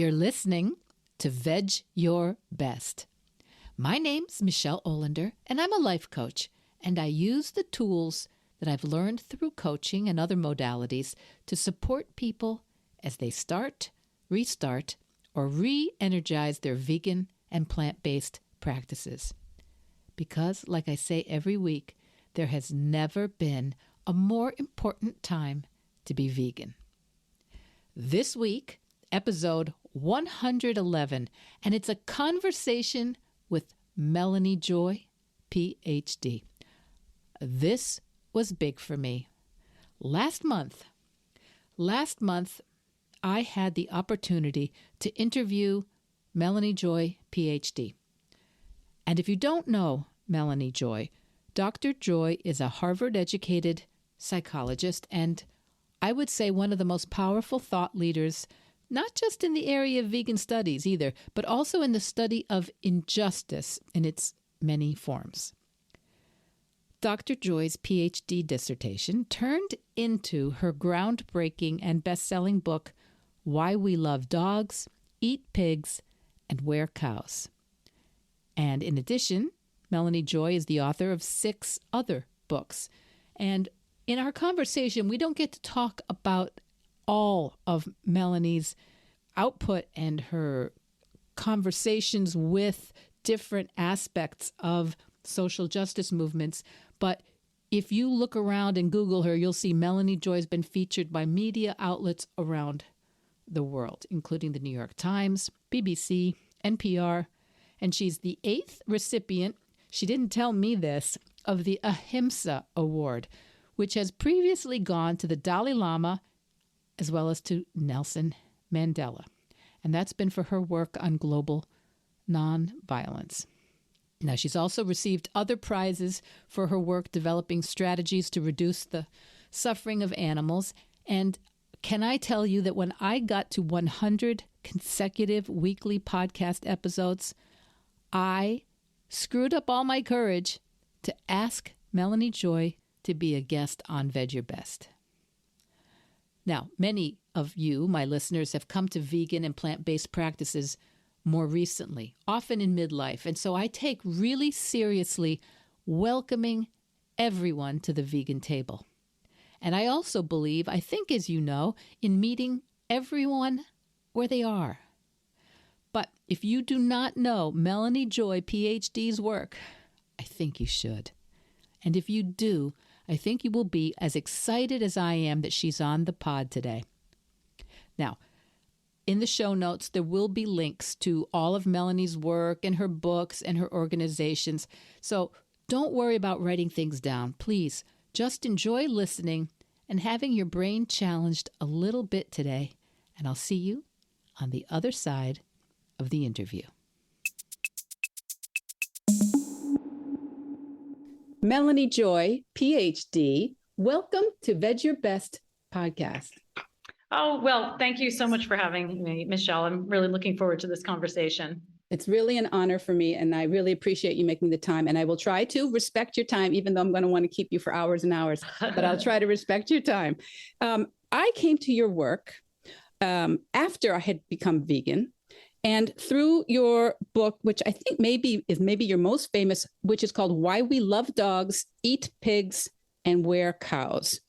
You're listening to Veg Your Best. My name's Michelle Olander, and I'm a life coach, and I use the tools that I've learned through coaching and other modalities to support people as they start, restart, or re-energize their vegan and plant-based practices. Because, like I say every week, there has never been a more important time to be vegan. This week, episode 111, and it's a conversation with Melanie Joy PhD. This was big for me. Last month, I had the opportunity to interview Melanie Joy PhD. And if you don't know Melanie Joy, Dr. Joy is a Harvard-educated psychologist and I would say one of the most powerful thought leaders, not just in the area of vegan studies either, but also in the study of injustice in its many forms. Dr. Joy's PhD dissertation turned into her groundbreaking and best-selling book, Why We Love Dogs, Eat Pigs, and Wear Cows. And in addition, Melanie Joy is the author of 6 other books. And in our conversation, we don't get to talk about all of Melanie's output and her conversations with different aspects of social justice movements. But if you look around and Google her, you'll see Melanie Joy has been featured by media outlets around the world, including the New York Times, BBC, NPR, and she's the 8th recipient, she didn't tell me this, of the Ahimsa Award, which has previously gone to the Dalai Lama as well as to Nelson Mandela. And that's been for her work on global nonviolence. Now, she's also received other prizes for her work developing strategies to reduce the suffering of animals. And can I tell you that when I got to 100 consecutive weekly podcast episodes, I screwed up all my courage to ask Melanie Joy to be a guest on Veg Your Best. Now, many of you, my listeners, have come to vegan and plant-based practices more recently, often in midlife. And so I take really seriously welcoming everyone to the vegan table. And I also believe, I think as you know, in meeting everyone where they are. But if you do not know Melanie Joy PhD's work, I think you should. And if you do, I think you will be as excited as I am that she's on the pod today. Now, in the show notes, there will be links to all of Melanie's work and her books and her organizations. So don't worry about writing things down. Please, just enjoy listening and having your brain challenged a little bit today. And I'll see you on the other side of the interview. Melanie Joy, PhD, welcome to Veg Your Best podcast. Oh, well, thank you so much for having me, Michelle. I'm really looking forward to this conversation. It's really an honor for me, and I really appreciate you making the time. And I will try to respect your time, even though I'm going to want to keep you for hours and hours, but I'll try to respect your time. I came to your work after I had become vegan. And through your book, which I think is your most famous, which is called Why We Love Dogs, Eat Pigs, and Wear Cows.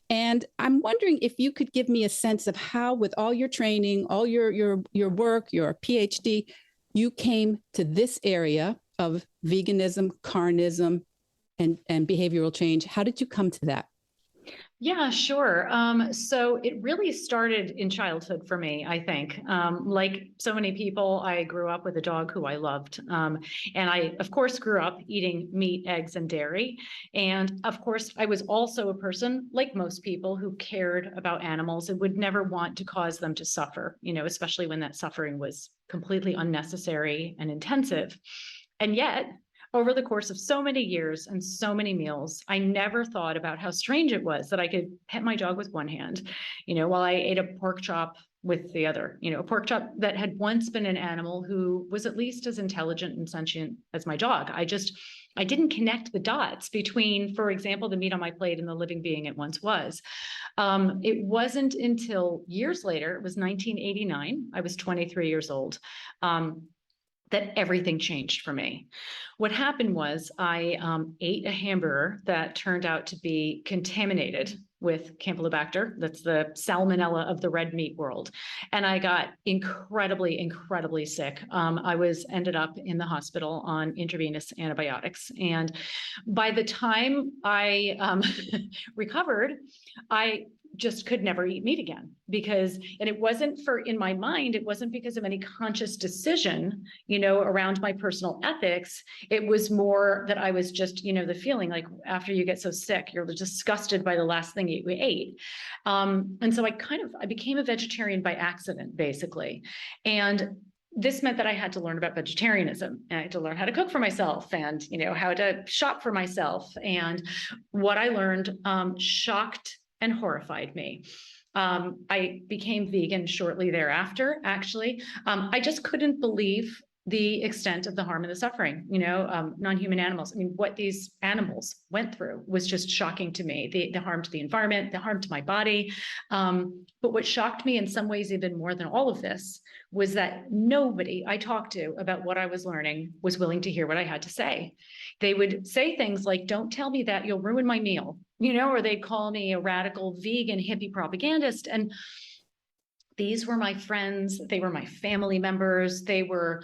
And I'm wondering if you could give me a sense of how, with all your training, all your work, your PhD, you came to this area of veganism, carnism, and behavioral change. How did you come to that? Yeah, sure. So it really started in childhood for me, I think. Like so many people, I grew up with a dog who I loved. And I, of course, grew up eating meat, eggs, and dairy. And of course, I was also a person, like most people, who cared about animals and would never want to cause them to suffer, especially when that suffering was completely unnecessary and intensive. And yet, over the course of so many years and so many meals, I never thought about how strange it was that I could pet my dog with one hand, while I ate a pork chop with the other, a pork chop that had once been an animal who was at least as intelligent and sentient as my dog. I didn't connect the dots between, for example, the meat on my plate and the living being it once was. It wasn't until years later, it was 1989, I was 23 years old, that everything changed for me. What happened was I ate a hamburger that turned out to be contaminated with Campylobacter. That's the salmonella of the red meat world. And I got incredibly, incredibly sick. I was ended up in the hospital on intravenous antibiotics. And by the time I recovered, I just could never eat meat again and it wasn't in my mind, it wasn't because of any conscious decision, around my personal ethics. It was more that I was just, the feeling like after you get so sick, you're disgusted by the last thing you ate. And so I became a vegetarian by accident, basically. And this meant that I had to learn about vegetarianism, and I had to learn how to cook for myself and, how to shop for myself. And what I learned shocked and horrified me. I became vegan shortly thereafter, actually. I just couldn't believe the extent of the harm and the suffering, non-human animals. I mean, what these animals went through was just shocking to me. The harm to the environment, the harm to my body. But what shocked me in some ways even more than all of this was that nobody I talked to about what I was learning was willing to hear what I had to say. They would say things like, "Don't tell me that, you'll ruin my meal," or they'd call me a radical vegan hippie propagandist. And these were my friends. They were my family members. They were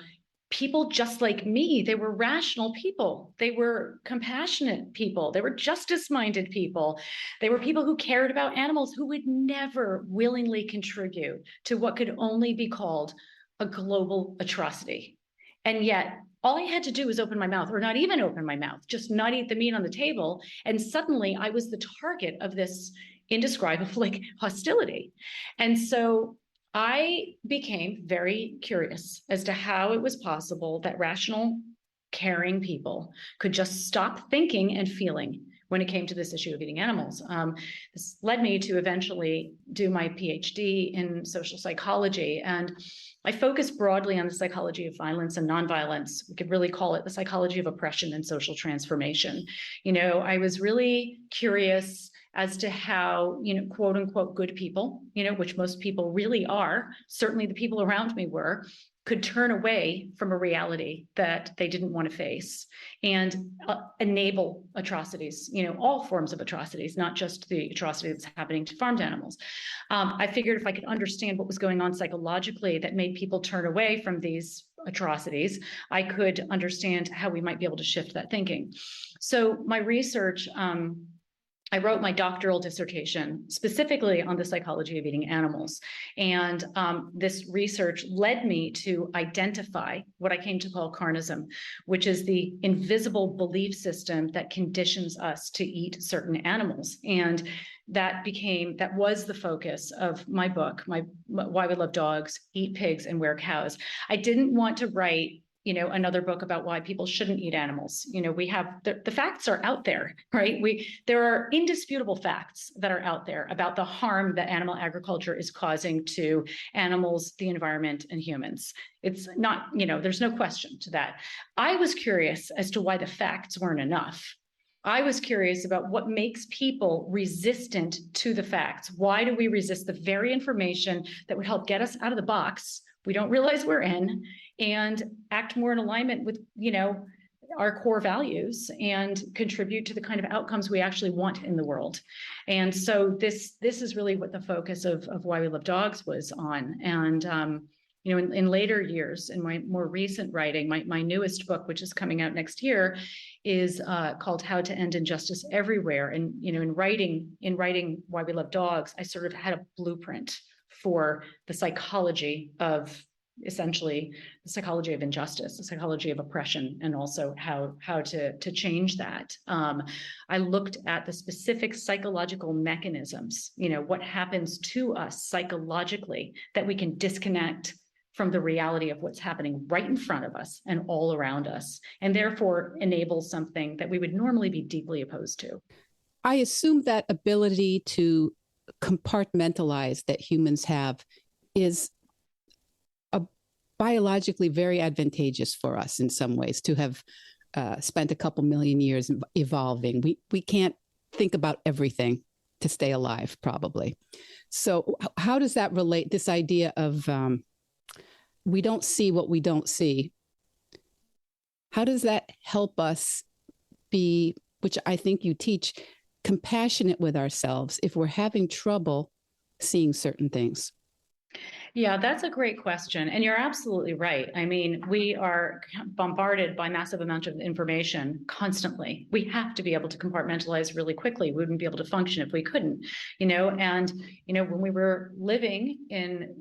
people just like me. They were rational people. They were compassionate people. They were justice-minded people. They were people who cared about animals, who would never willingly contribute to what could only be called a global atrocity. And yet, all I had to do was open my mouth, or not even open my mouth, just not eat the meat on the table. And suddenly I was the target of this indescribable hostility. And so I became very curious as to how it was possible that rational, caring people could just stop thinking and feeling when it came to this issue of eating animals. This led me to eventually do my PhD in social psychology. And I focused broadly on the psychology of violence and nonviolence. We could really call it the psychology of oppression and social transformation. I was really curious as to how, quote unquote, good people, which most people really are, certainly the people around me were, could turn away from a reality that they didn't want to face and enable atrocities, all forms of atrocities, not just the atrocity that's happening to farmed animals. I figured if I could understand what was going on psychologically that made people turn away from these atrocities, I could understand how we might be able to shift that thinking. So my research, I wrote my doctoral dissertation specifically on the psychology of eating animals. And this research led me to identify what I came to call carnism, which is the invisible belief system that conditions us to eat certain animals. And that was the focus of my book, Why We Love Dogs, Eat Pigs, and Wear Cows. I didn't want to write another book about why people shouldn't eat animals. We have the facts are out there, right? There are indisputable facts that are out there about the harm that animal agriculture is causing to animals, the environment, and humans. It's not, there's no question to that. I was curious as to why the facts weren't enough. I was curious about what makes people resistant to the facts. Why do we resist the very information that would help get us out of the box we don't realize we're in, and act more in alignment with, our core values and contribute to the kind of outcomes we actually want in the world. And so this is really what the focus of Why We Love Dogs was on. And, in later years, in my more recent writing, my newest book, which is coming out next year, is called How to End Injustice Everywhere. And, in writing Why We Love Dogs, I sort of had a blueprint for the psychology of essentially the psychology of injustice, the psychology of oppression, and also how to change that. I looked at the specific psychological mechanisms, what happens to us psychologically that we can disconnect from the reality of what's happening right in front of us and all around us, and therefore enable something that we would normally be deeply opposed to. I assume that ability to compartmentalize that humans have is biologically very advantageous for us in some ways, to have spent a couple million years evolving. We can't think about everything to stay alive, probably. So how does that relate, this idea of we don't see what we don't see? How does that help us be, which I think you teach, compassionate with ourselves if we're having trouble seeing certain things? Yeah, that's a great question. And you're absolutely right. I mean, we are bombarded by massive amounts of information constantly. We have to be able to compartmentalize really quickly. We wouldn't be able to function if we couldn't, and, when we were living in,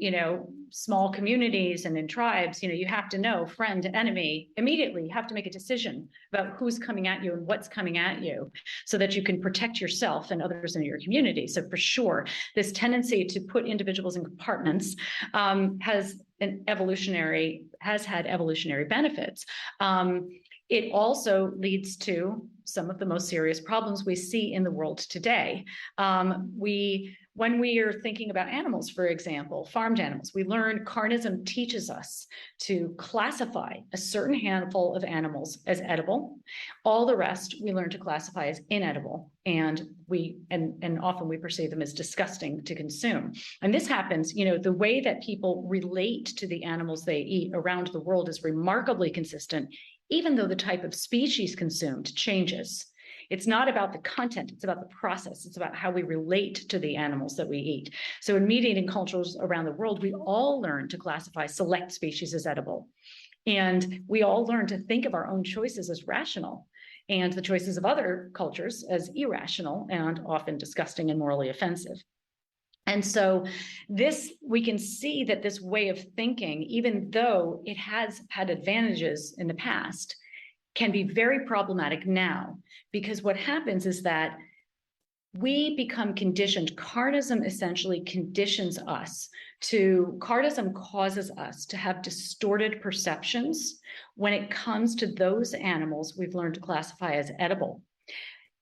small communities and in tribes, you have to know friend, enemy, immediately. You have to make a decision about who's coming at you and what's coming at you so that you can protect yourself and others in your community. So for sure, this tendency to put individuals in compartments has had evolutionary benefits. It also leads to some of the most serious problems we see in the world today. When we are thinking about animals, for example, farmed animals, we learn carnism teaches us to classify a certain handful of animals as edible. All the rest we learn to classify as inedible, and often we perceive them as disgusting to consume. And this happens, the way that people relate to the animals they eat around the world is remarkably consistent, even though the type of species consumed changes. It's not about the content, it's about the process. It's about how we relate to the animals that we eat. So in meat eating cultures around the world, we all learn to classify select species as edible. And we all learn to think of our own choices as rational and the choices of other cultures as irrational and often disgusting and morally offensive. And so we can see that this way of thinking, even though it has had advantages in the past, can be very problematic now, because what happens is that we become conditioned. Carnism essentially carnism causes us to have distorted perceptions when it comes to those animals we've learned to classify as edible.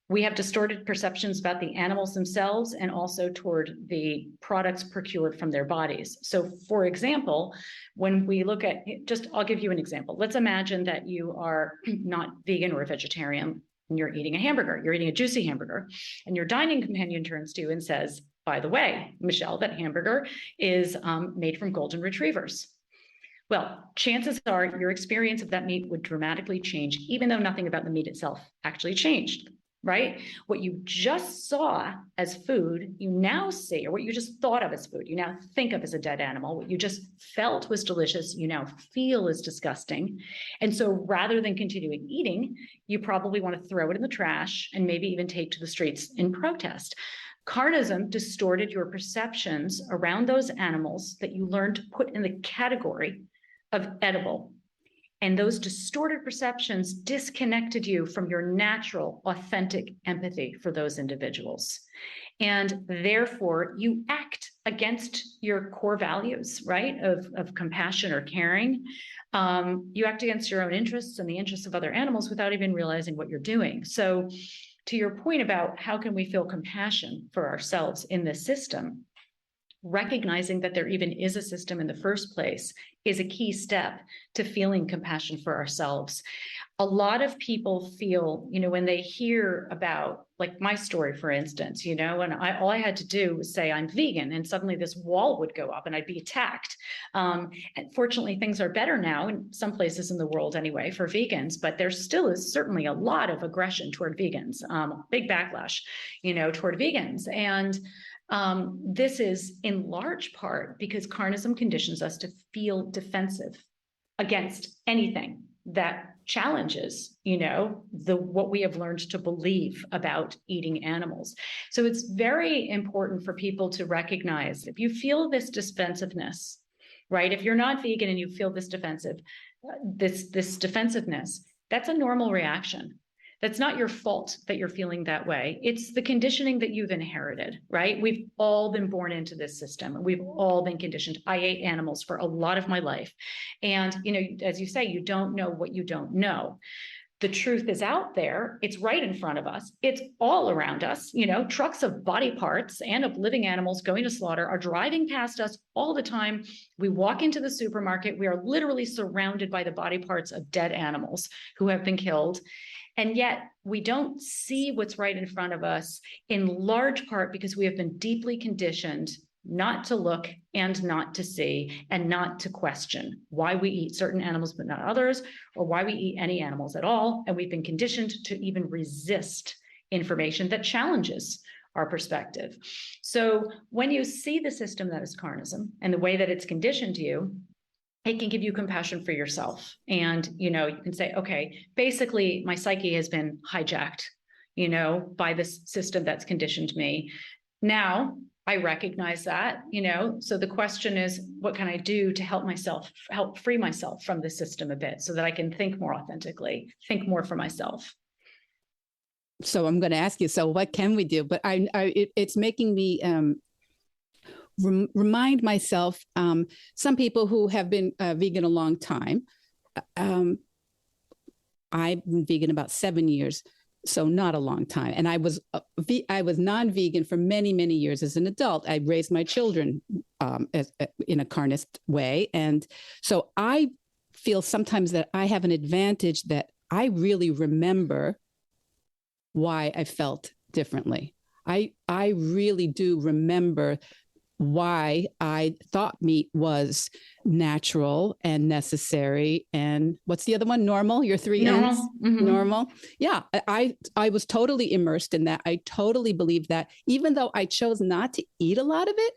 We have distorted perceptions about the animals themselves and also toward the products procured from their bodies. So for example, when we look at, I'll give you an example. Let's imagine that you are not vegan or a vegetarian and you're eating a hamburger, you're eating a juicy hamburger, and your dining companion turns to you and says, by the way, Michelle, that hamburger is made from golden retrievers. Well, chances are your experience of that meat would dramatically change, even though nothing about the meat itself actually changed. Right? What you just saw as food, you now see, or what you just thought of as food, you now think of as a dead animal. What you just felt was delicious, you now feel is disgusting. And so rather than continuing eating, you probably want to throw it in the trash and maybe even take to the streets in protest. Carnism distorted your perceptions around those animals that you learned to put in the category of edible. And those distorted perceptions disconnected you from your natural, authentic empathy for those individuals. And therefore, you act against your core values, right, of compassion or caring. You act against your own interests and the interests of other animals without even realizing what you're doing. So to your point about how can we feel compassion for ourselves in this system, recognizing that there even is a system in the first place is a key step to feeling compassion for ourselves. A lot of people feel, when they hear about, like my story, for instance, and all I had to do was say I'm vegan, and suddenly this wall would go up and I'd be attacked. And fortunately, things are better now in some places in the world anyway for vegans, but there still is certainly a lot of aggression toward vegans, big backlash, toward vegans. And this is in large part because carnism conditions us to feel defensive against anything that challenges, what we have learned to believe about eating animals. So it's very important for people to recognize if you feel this defensiveness, right? If you're not vegan and you feel this defensiveness, that's a normal reaction. That's not your fault that you're feeling that way. It's the conditioning that you've inherited, right? We've all been born into this system. We've all been conditioned. I ate animals for a lot of my life. And, as you say, you don't know what you don't know. the truth is out there. It's right in front of us. It's all around us. Trucks of body parts and of living animals going to slaughter are driving past us all the time. We walk into the supermarket. We are literally surrounded by the body parts of dead animals who have been killed. And yet we don't see what's right in front of us, in large part because we have been deeply conditioned not to look and not to see and not to question why we eat certain animals but not others, or why we eat any animals at all. And we've been conditioned to even resist information that challenges our perspective. So when you see the system that is carnism and the way that it's conditioned you, it can give you compassion for yourself. And, you can say, okay, basically my psyche has been hijacked, by this system that's conditioned me. Now, I recognize that, so the question is, what can I do to help free myself from the system a bit so that I can think more authentically, think more for myself? So I'm going to ask you, so what can we do? But it's making me remind myself, some people who have been vegan a long time, I've been vegan about 7 years. So not a long time. And I was non-vegan for many, many years as an adult. I raised my children in a carnist way. And so I feel sometimes that I have an advantage that I really remember why I felt differently. I really do remember why I thought meat was natural and necessary. And what's the other one? Normal, your three Normal. N's? Mm-hmm. Normal. Yeah, I was totally immersed in that. I totally believed that, even though I chose not to eat a lot of it,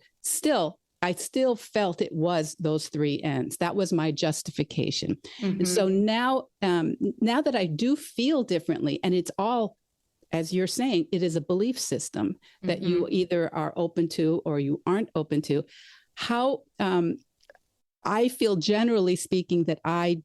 I still felt it was those three N's. That was my justification. Mm-hmm. And so now that I do feel differently, and it's all, as you're saying, it is a belief system that mm-hmm. you either are open to or you aren't open to. How I feel, generally speaking, that I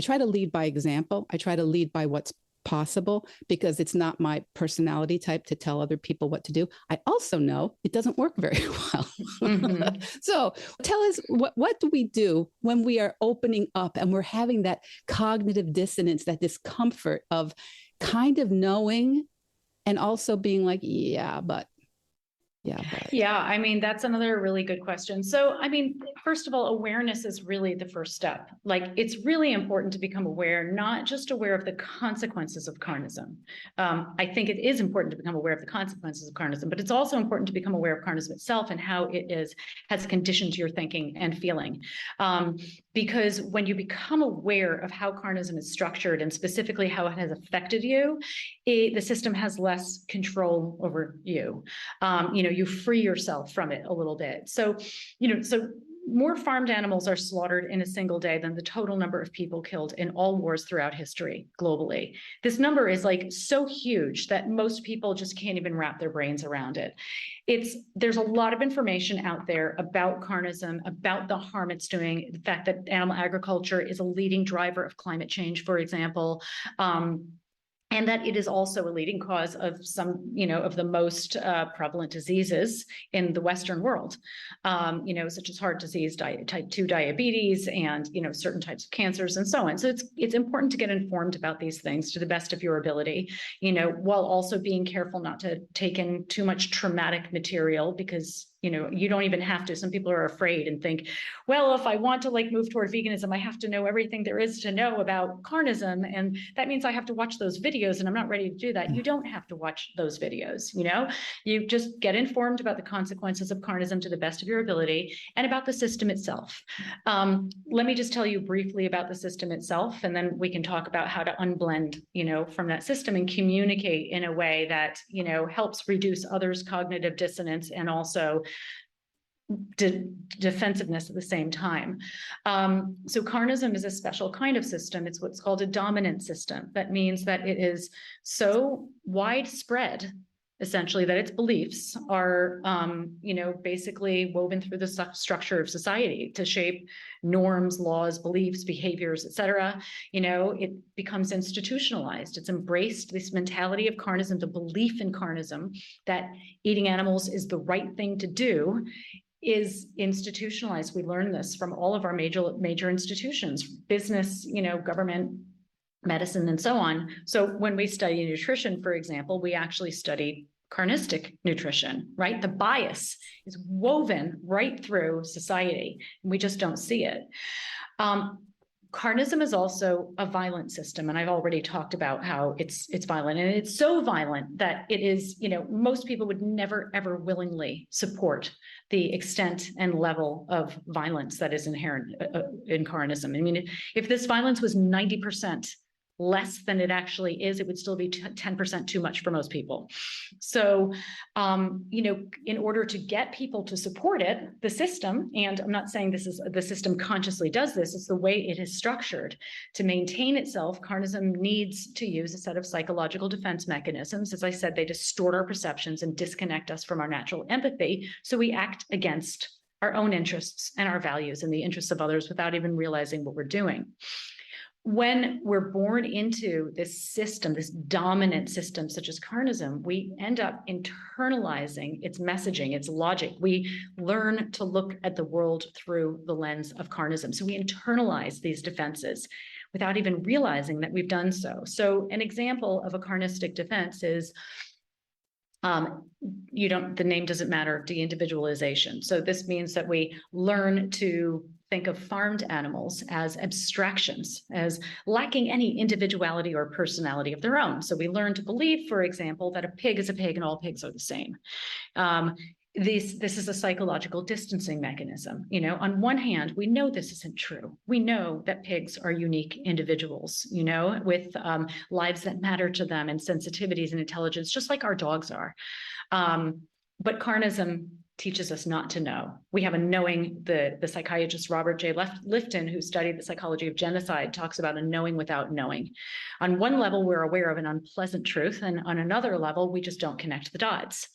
try to lead by example. I try to lead by what's possible, because it's not my personality type to tell other people what to do. I also know it doesn't work very well. Mm-hmm. So tell us, what do we do when we are opening up and we're having that cognitive dissonance, that discomfort of kind of knowing and also being like, yeah, but. Yeah, I mean, that's another really good question. So, I mean, first of all, awareness is really the first step. Like, it's really important to become aware, not just aware of the consequences of carnism. I think it is important to become aware of the consequences of carnism, but it's also important to become aware of carnism itself and how it has conditioned your thinking and feeling. Because when you become aware of how carnism is structured and specifically how it has affected you, the system has less control over you. You free yourself from it a little bit. So more farmed animals are slaughtered in a single day than the total number of people killed in all wars throughout history globally. This number is like so huge that most people just can't even wrap their brains around it. There's a lot of information out there about carnism, about the harm it's doing, the fact that animal agriculture is a leading driver of climate change, for example. And that it is also a leading cause of some, of the most prevalent diseases in the Western world, such as heart disease, type 2 diabetes, and, certain types of cancers and so on. So it's important to get informed about these things to the best of your ability, while also being careful not to take in too much traumatic material, because you don't even have to. Some people are afraid and think, well, if I want to move toward veganism, I have to know everything there is to know about carnism. And that means I have to watch those videos, and I'm not ready to do that. You don't have to watch those videos. You just get informed about the consequences of carnism to the best of your ability and about the system itself. Let me just tell you briefly about the system itself, and then we can talk about how to unblend, from that system and communicate in a way that, helps reduce others' cognitive dissonance and also defensiveness at the same time. So carnism is a special kind of system. It's what's called a dominant system. That means that it is so widespread, essentially, that its beliefs are, basically woven through the structure of society to shape norms, laws, beliefs, behaviors, etc. It becomes institutionalized. It's embraced this mentality of carnism, the belief in carnism, that eating animals is the right thing to do, is institutionalized. We learn this from all of our major institutions, business, government, medicine, and so on. So when we study nutrition, for example, we actually study carnistic nutrition, right? The bias is woven right through society, and we just don't see it. Carnism is also a violent system, and I've already talked about how it's violent, and it's so violent that it is, most people would never ever willingly support the extent and level of violence that is inherent in carnism. I mean, if this violence was 90% less than it actually is, it would still be 10% too much for most people. So, in order to get people to support it, the system, and I'm not saying the system consciously does this, it's the way it is structured to maintain itself. Carnism needs to use a set of psychological defense mechanisms. As I said, they distort our perceptions and disconnect us from our natural empathy. So we act against our own interests and our values and the interests of others without even realizing what we're doing. When we're born into this system, this dominant system, such as carnism, we end up internalizing its messaging, its logic. We learn to look at the world through the lens of carnism. So we internalize these defenses without even realizing that we've done so. So an example of a carnistic defense is the name doesn't matter, de-individualization. So this means that we learn to think of farmed animals as abstractions, as lacking any individuality or personality of their own. So we learn to believe, for example, that a pig is a pig and all pigs are the same. This is a psychological distancing mechanism. On one hand, we know this isn't true. We know that pigs are unique individuals, with lives that matter to them and sensitivities and intelligence, just like our dogs are. But carnism teaches us not to know. We have a knowing. The psychiatrist Robert J. Lifton, who studied the psychology of genocide, talks about a knowing without knowing. On one level, we're aware of an unpleasant truth, and on another level, we just don't connect the dots.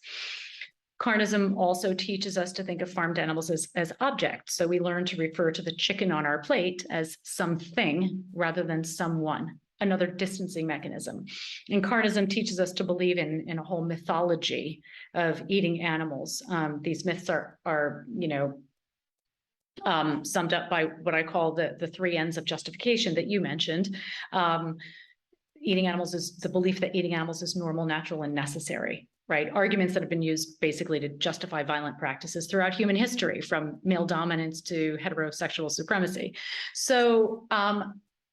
Carnism also teaches us to think of farmed animals as objects. So we learn to refer to the chicken on our plate as something rather than someone, another distancing mechanism. And carnism teaches us to believe in a whole mythology of eating animals. These myths are summed up by what I call the three ends of justification that you mentioned. Eating animals is the belief that eating animals is normal, natural, and necessary. Right? Arguments that have been used basically to justify violent practices throughout human history, from male dominance to heterosexual supremacy. So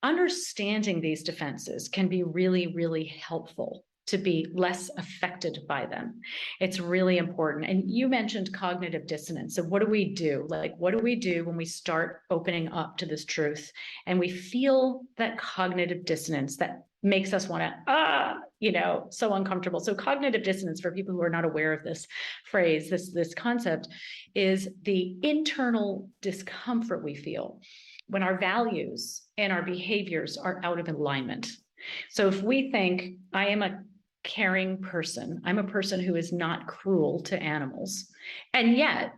understanding these defenses can be really, really helpful to be less affected by them. It's really important. And you mentioned cognitive dissonance. So what do we do? What do we do when we start opening up to this truth and we feel that cognitive dissonance that makes us want to, so uncomfortable. So cognitive dissonance, for people who are not aware of this phrase, this concept, is the internal discomfort we feel when our values and our behaviors are out of alignment. So if we think, I am a caring person, I'm a person who is not cruel to animals, and yet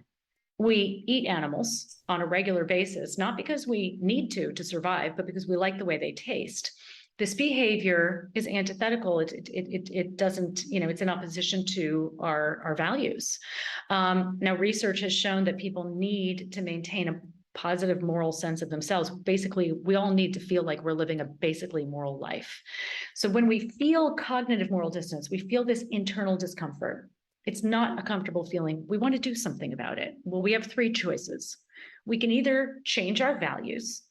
we eat animals on a regular basis, not because we need to survive, but because we like the way they taste. This behavior is antithetical. It doesn't, it's in opposition to our values. Now, research has shown that people need to maintain a positive moral sense of themselves. Basically, we all need to feel like we're living a basically moral life. So when we feel cognitive moral dissonance, we feel this internal discomfort. It's not a comfortable feeling. We want to do something about it. Well, we have three choices. We can either change our values.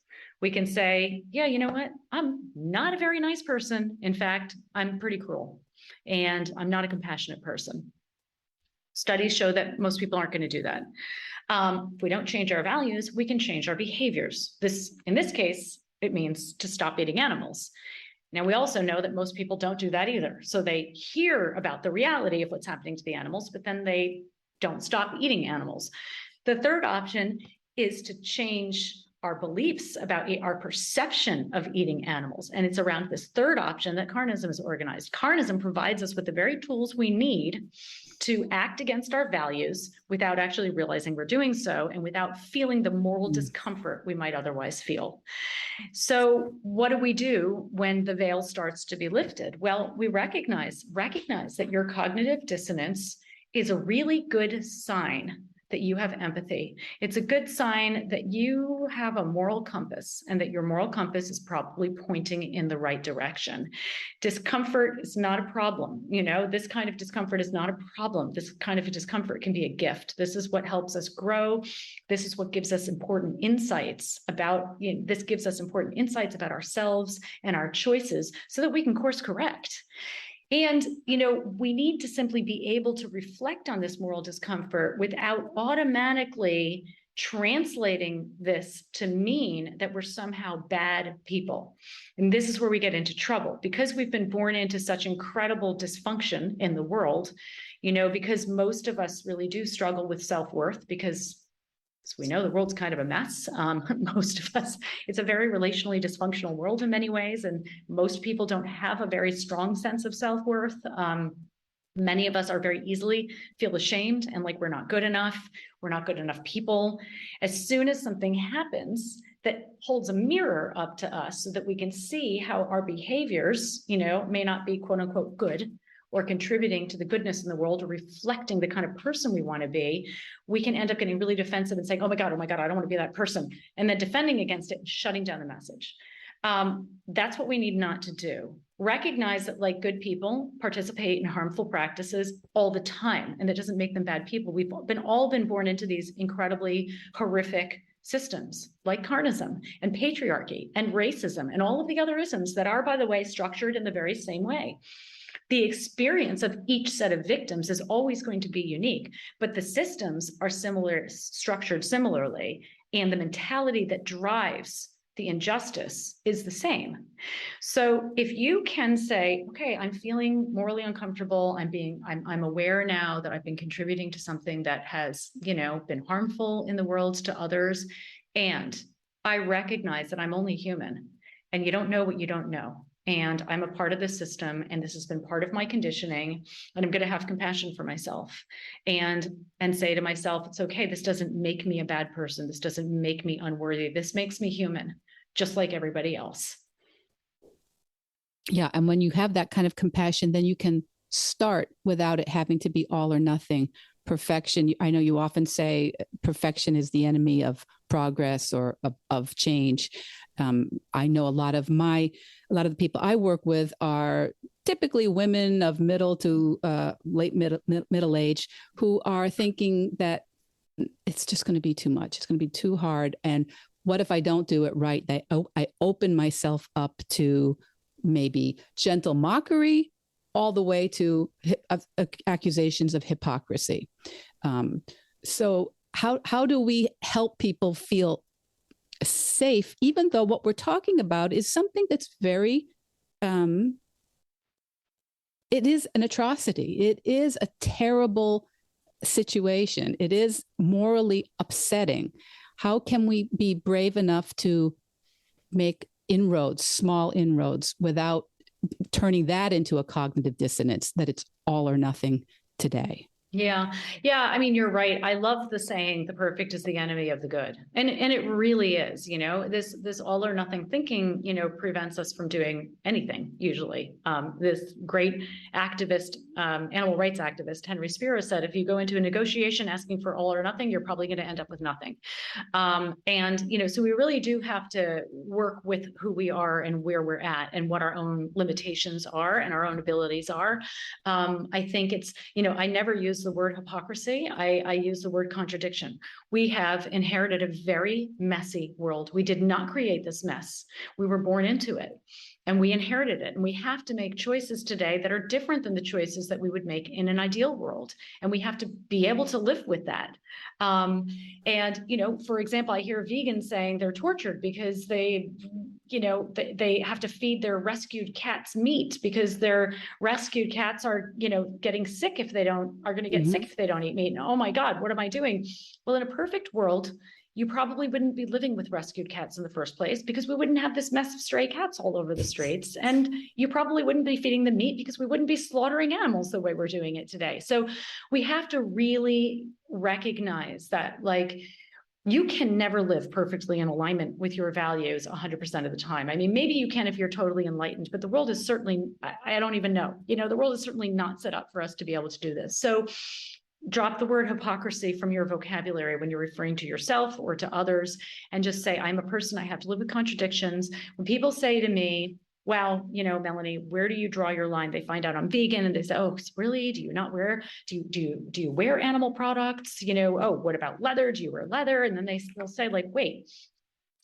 We can say, yeah, you know what? I'm not a very nice person. In fact, I'm pretty cruel, and I'm not a compassionate person. Studies show that most people aren't going to do that. If we don't change our values, we can change our behaviors. In this case, it means to stop eating animals. Now, we also know that most people don't do that either. So they hear about the reality of what's happening to the animals, but then they don't stop eating animals. The third option is to change our beliefs about our perception of eating animals. And it's around this third option that carnism is organized. Carnism provides us with the very tools we need to act against our values without actually realizing we're doing so and without feeling the moral discomfort we might otherwise feel. So what do we do when the veil starts to be lifted? Well, we recognize that your cognitive dissonance is a really good sign that you have empathy. It's a good sign that you have a moral compass and that your moral compass is probably pointing in the right direction. Discomfort is not a problem. This kind of discomfort is not a problem. This kind of discomfort can be a gift. This is what helps us grow. This is what gives us important insights about, this gives us important insights about ourselves and our choices so that we can course correct. And, we need to simply be able to reflect on this moral discomfort without automatically translating this to mean that we're somehow bad people. And this is where we get into trouble, because we've been born into such incredible dysfunction in the world, because most of us really do struggle with self-worth, because as we know, the world's kind of a mess. Most of us, it's a very relationally dysfunctional world in many ways, and most people don't have a very strong sense of self-worth. Many of us are very easily feel ashamed and like we're not good enough. We're not good enough people. As soon as something happens that holds a mirror up to us so that we can see how our behaviors, may not be quote unquote good, or contributing to the goodness in the world, or reflecting the kind of person we want to be, we can end up getting really defensive and saying, oh my God, I don't want to be that person. And then defending against it and shutting down the message. That's what we need not to do. Recognize that, like good people, participate in harmful practices all the time, and that doesn't make them bad people. We've all been born into these incredibly horrific systems like carnism and patriarchy and racism and all of the other isms that are, by the way, structured in the very same way. The experience of each set of victims is always going to be unique, but the systems are structured similarly, and the mentality that drives the injustice is the same. So if you can say, okay, I'm feeling morally uncomfortable, I'm aware now that I've been contributing to something that has, been harmful in the world to others, and I recognize that I'm only human, and you don't know what you don't know. And I'm a part of this system, and this has been part of my conditioning, and I'm going to have compassion for myself and say to myself, it's okay. This doesn't make me a bad person. This doesn't make me unworthy. This makes me human, just like everybody else. Yeah. And when you have that kind of compassion, then you can start without it having to be all or nothing. Perfection. I know you often say perfection is the enemy of progress or of change. I know a lot of the people I work with are typically women of middle to late middle age who are thinking that it's just going to be too much. It's going to be too hard. And what if I don't do it right? I open myself up to maybe gentle mockery, all the way to accusations of hypocrisy. So how do we help people feel safe, even though what we're talking about is something that's very, it is an atrocity. It is a terrible situation. It is morally upsetting. How can we be brave enough to make inroads, small inroads, without turning that into a cognitive dissonance that it's all or nothing today? Yeah. I mean, you're right. I love the saying, the perfect is the enemy of the good. And it really is, this all or nothing thinking, prevents us from doing anything usually. This great activist, animal rights activist, Henry Spira said, if you go into a negotiation asking for all or nothing, you're probably going to end up with nothing. So we really do have to work with who we are and where we're at and what our own limitations are and our own abilities are. I think it's, I never use the word hypocrisy. I use the word contradiction. We have inherited a very messy world. We did not create this mess. We were born into it, and we inherited it. And we have to make choices today that are different than the choices that we would make in an ideal world. And we have to be able to live with that. For example, I hear vegans saying they're tortured because they have to feed their rescued cats meat because their rescued cats are, getting sick if they are going to get sick if they don't eat meat. And oh my God, what am I doing? Well, in a perfect world, you probably wouldn't be living with rescued cats in the first place because we wouldn't have this mess of stray cats all over the streets. And you probably wouldn't be feeding them meat because we wouldn't be slaughtering animals the way we're doing it today. So we have to really recognize that, you can never live perfectly in alignment with your values 100% of the time. I mean, maybe you can if you're totally enlightened, but the world is certainly, I don't even know, the world is certainly not set up for us to be able to do this. So drop the word hypocrisy from your vocabulary when you're referring to yourself or to others, and just say, I'm a person, I have to live with contradictions. When people say to me, well, Melanie, where do you draw your line? They find out I'm vegan and they say, oh, really? Do you not wear, do you wear animal products? Oh, what about leather? Do you wear leather? And then they'll say, like, wait,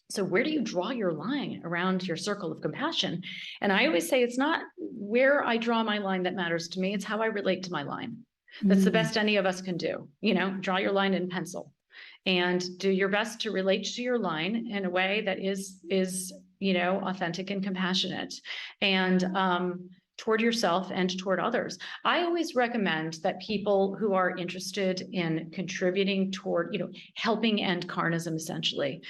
so where do you draw your line around your circle of compassion? And I always say, it's not where I draw my line that matters to me. It's how I relate to my line. That's the best any of us can do. Draw your line in pencil and do your best to relate to your line in a way that is authentic and compassionate, and toward yourself and toward others. I always recommend that people who are interested in contributing toward, helping end carnism, essentially,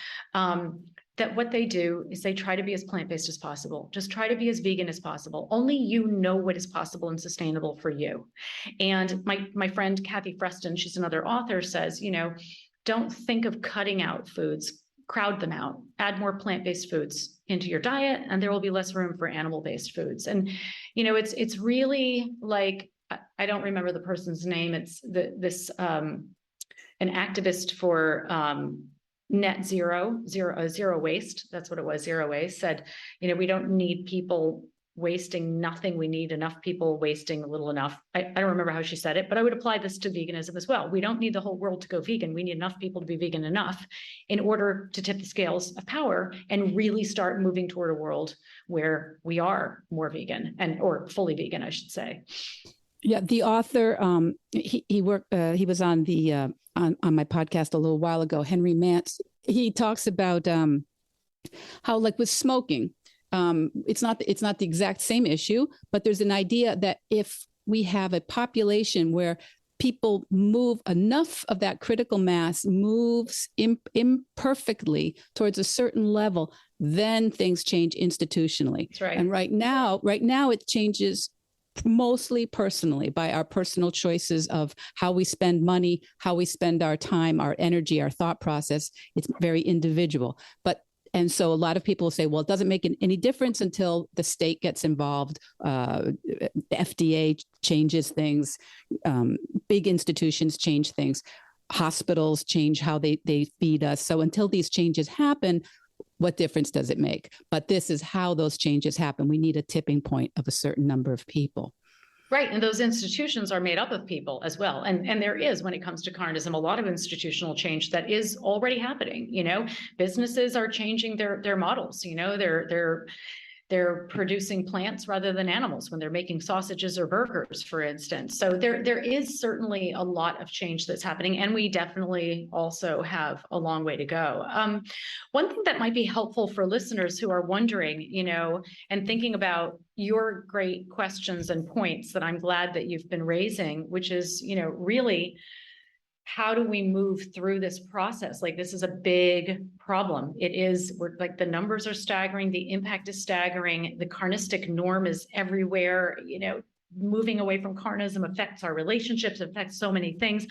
that what they do is they try to be as plant-based as possible. Just try to be as vegan as possible. Only you know what is possible and sustainable for you. And my friend Kathy Freston, she's another author, says, don't think of cutting out foods, crowd them out, add more plant-based foods into your diet, and there will be less room for animal-based foods. And, it's really like, I don't remember the person's name. It's an activist for net zero waste. That's what it was. Zero waste said, we don't need people wasting nothing. We need enough people wasting a little enough. I don't remember how she said it, but I would apply this to veganism as well. We don't need the whole world to go vegan. We need enough people to be vegan enough in order to tip the scales of power and really start moving toward a world where we are more vegan or fully vegan, I should say. Yeah, the author, he was on the on my podcast a little while ago, Henry Mance. He talks about how, like with smoking, it's not the exact same issue, but there's an idea that if we have a population where people move, enough of that critical mass moves imperfectly towards a certain level, then things change institutionally. That's right. And right now it changes mostly personally, by our personal choices of how we spend money, how we spend our time, our energy, our thought process. It's very individual. And so a lot of people say, well, it doesn't make any difference until the state gets involved. FDA changes things. Big institutions change things. Hospitals change how they feed us. So until these changes happen, what difference does it make? But this is how those changes happen. We need a tipping point of a certain number of people. Right. And those institutions are made up of people as well. And there is, when it comes to carnism, a lot of institutional change that is already happening. Businesses are changing their models. They're producing plants rather than animals when they're making sausages or burgers, for instance. So there is certainly a lot of change that's happening, and we definitely also have a long way to go. One thing that might be helpful for listeners who are wondering, and thinking about your great questions and points that I'm glad that you've been raising, which is, really, how do we move through this process? Like, this is a big problem. We're like, the numbers are staggering. The impact is staggering. The carnistic norm is everywhere. Moving away from carnism affects our relationships, affects so many things.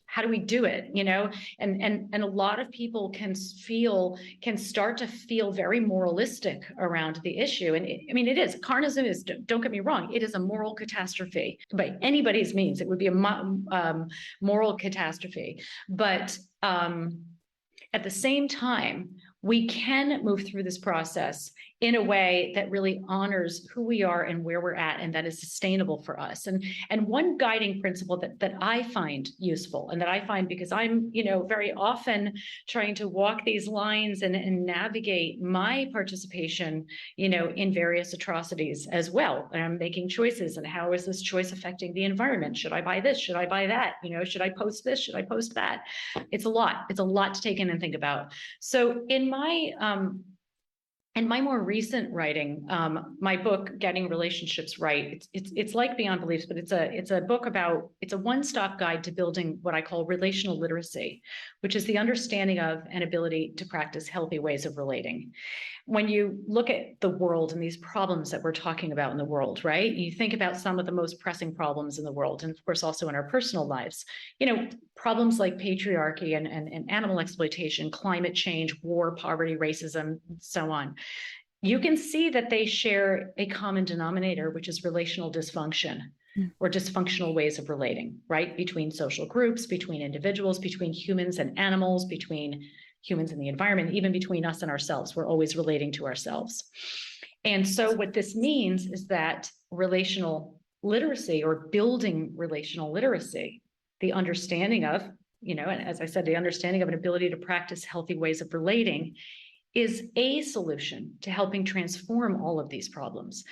How do we do it? And a lot of people can start to feel very moralistic around the issue. And it is, carnism is, don't get me wrong, it is a moral catastrophe by anybody's means. It would be a moral catastrophe. But at the same time, we can move through this process in a way that really honors who we are and where we're at, and that is sustainable for us. And one guiding principle that I find useful, and that I find, because I'm, very often trying to walk these lines and navigate my participation, in various atrocities as well. And I'm making choices, and how is this choice affecting the environment? Should I buy this? Should I buy that? Should I post this? Should I post that? It's a lot to take in and think about. So in my more recent writing, my book, Getting Relationships Right, it's like Beyond Beliefs, but it's a one-stop guide to building what I call relational literacy, which is the understanding of and ability to practice healthy ways of relating. When you look at the world and these problems that we're talking about in the world, right? You think about some of the most pressing problems in the world, and of course also in our personal lives, problems like patriarchy and animal exploitation, climate change, war, poverty, racism, and so on. You can see that they share a common denominator, which is relational dysfunction. or dysfunctional ways of relating, right? Between social groups, between individuals, between humans and animals, between humans and the environment, even between us and ourselves. We're always relating to ourselves. And so what this means is that relational literacy, or building relational literacy, the understanding of, and as I said, the understanding of an ability to practice healthy ways of relating, is a solution to helping transform all of these problems.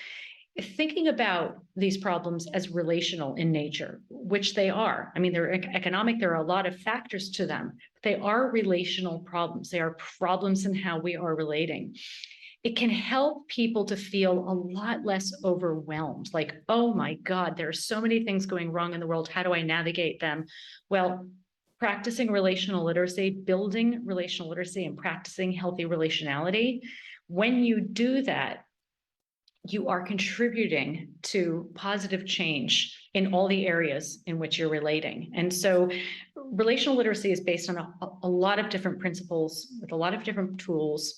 Thinking about these problems as relational in nature, which they are. I mean, they're economic, there are a lot of factors to them, but they are relational problems. They are problems in how we are relating. It can help people to feel a lot less overwhelmed, like, oh my God, there are so many things going wrong in the world. How do I navigate them? Well, practicing relational literacy, building relational literacy, and practicing healthy relationality, when you do that, you are contributing to positive change in all the areas in which you're relating. And so relational literacy is based on a lot of different principles with a lot of different tools,